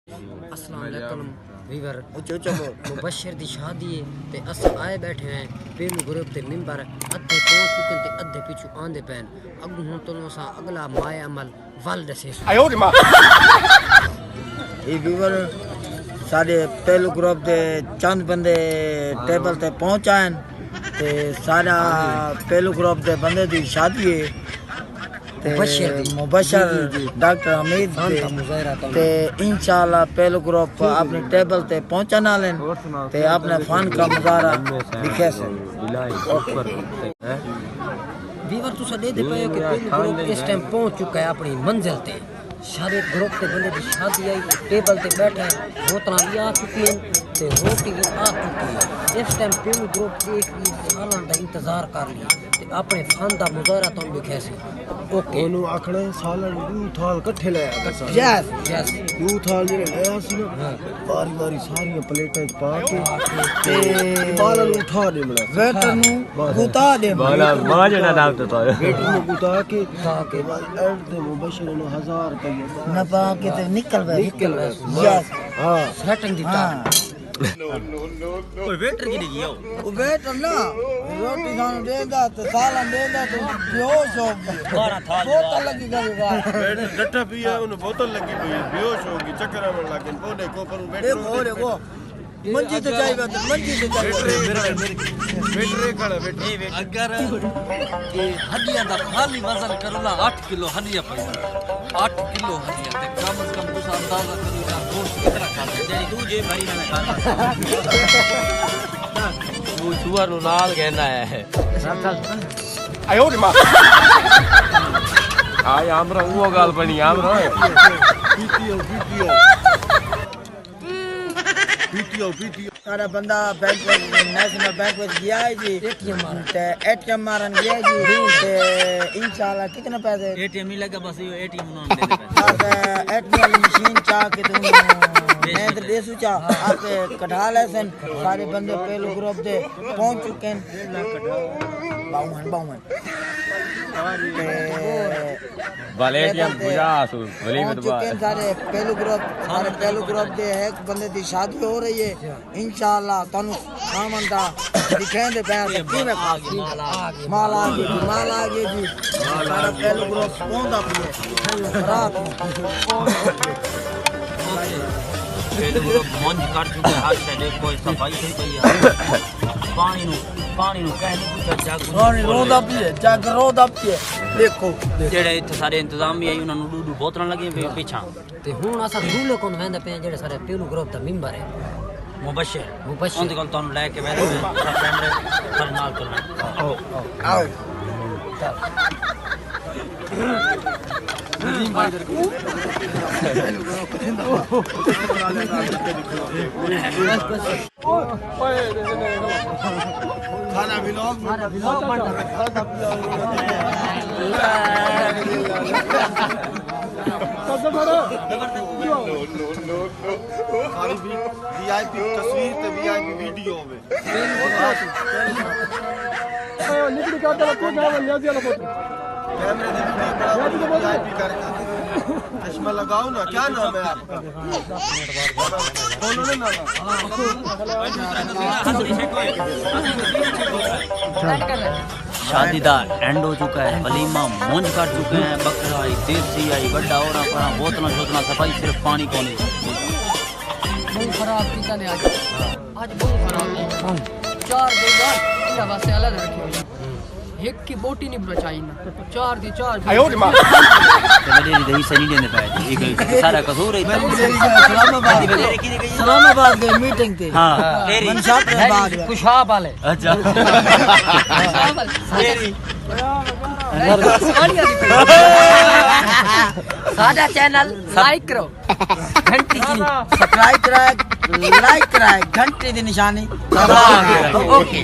अस्सलाम वालेकुम वीवर मुबशर दी शादी है ते अस आए बैठे हैं पहलू ग्रुप ते मिंबर अद्धे पहुंच चुके ते अद्धे पिछू आंदे पैन अगू हुन तोनो सा अगला माए अमल वल दसे ये वीवर सारे पहलू ग्रुप दे चंद बंदे टेबल ते पहुंचाए ते सारा पहलू ग्रुप दे बंदे दी शादी है मुबशर डॉक्टर हमीद ते इंशाल्लाह पहलू ग्रुप अपनी टेबल ते पहुंचने वाले ते अपने फन का मुजाहरा दिखे से वीवर तू सदे दे पे कि पहलू ग्रुप इस टाइम पहुंच चुका है अपनी मंजिल ते सारे ग्रुप के बंदे की शादी आई टेबल ते बैठे बोतलां भी आ चुकी हैं ते रोटी भी आ चुकी है इस टाइम पहलू ग्रुप एक सालां दा इंतजार कर लिया ते अपने फन दा मुजाहरा तुम दिखे से ओके ओनू आखणे सालन दू थाल इकट्ठे ले आया यस यस दू थाल जेड़े ले आया सी ना बारी बारी सारी प्लेटां च पा के ते बालन उठा दे मला वेटर नु गुता दे बाला माजना नाम तो वेटर नु गुता के एंड दे मुबशर नु 1000 रुपए न पा के ते निकल वे यस हां सेटिंग दी टाइम ओए वेटर की नहीं आओ वो वेटर ना रोटी खाने देगा तो सालन देगा तो बेहोश हो गया बोतल लगी गई वेटर डट्टा पिया उन्हें बोतल लगी पई बेहोश हो गई चक्कर आने लगे वो देखो पर देखो मंजी तो चाहिए मंजी तो चाहिए वेटर खड़ा वेटर अगर ये हड्डियां दा खाली वजन करो ना 8 किलो हड्डियां पई 8 किलो हड्डियां ते कम से कम तुस अंदाजा करो ना दोस्त कितना खाते जेडी तू जे भाई ने खाना वो सुअर नु नाल कहना है आयो रे मां आय हमरा वो गाल बनी हमरा पीटीओ सारा बंदा बैंक नेशनल बैंक में गया है जी एटीएम मारन गया है जी ते इंशाल्लाह कितने पैसे एटीएम ही लगा बस ये एटीएम नु दे दे एटीएम मशीन चा के तुम नेंद्र देसु चा आपके कढ़ा लेसन सारे बंदे पहले ग्रुप दे पहुंच चुके हैं 52 वाले एटीएम पूरा सु वली में चुके हैं सारे पहले ग्रुप दे एक बंदे दी शादी हो रही है इंशाल्लाह तनु खामंदा दिखेंगे बैठ की में माल आ गई जी सारा पहले ग्रुप पहुंचा पिए रात मंज काट चुके हर साइड कोई सफाई सही पई है पानी नु कहने कुछ जग रोदा पिए देखो जेड़े इथे सारे इंतजाम भी आई उन्हां नु दू बोतलां लगी पीछा ते हुन असा दूले कोन वेंदे पे जेड़े सारे पहलू ग्रुप दा मेंबर है मुबशर मुबशर उनके कोल तनु लेके वेंदे सब कैमरे हर नाल चलना आओ खाना व्लॉग वीआईपी तस्वीर ते वीआईपी वीडियो में निकली का तो ना लिया दिया कैमरे दे वीडियो वीआईपी करके चश्मा लगाओ ना क्या नाम है आपका बोलो ना शादी दा एंड हो चुका है वलीमा मूंज काट चुके हैं बकरा आई देसी आई बड़ा और अपना बोतला शोतला सफाई सिर्फ पानी को नहीं बहुत खराब पीता ने आज बहुत खराब है 4 दिन बाद इनका वास्ते अलग रखी हुई एक की बोटी नहीं बचाई ना 4 दी 4 आयो रे मां मेरी दही सही देने पाए एक सारा कसूर है इस्लामाबाद गए मीटिंग थे हां मनशात बाद खुशाब वाले अच्छा साडा चैनल लाइक करो घंटी की सब्सक्राइब कराए लाइक कराए घंटी दी निशानी ओके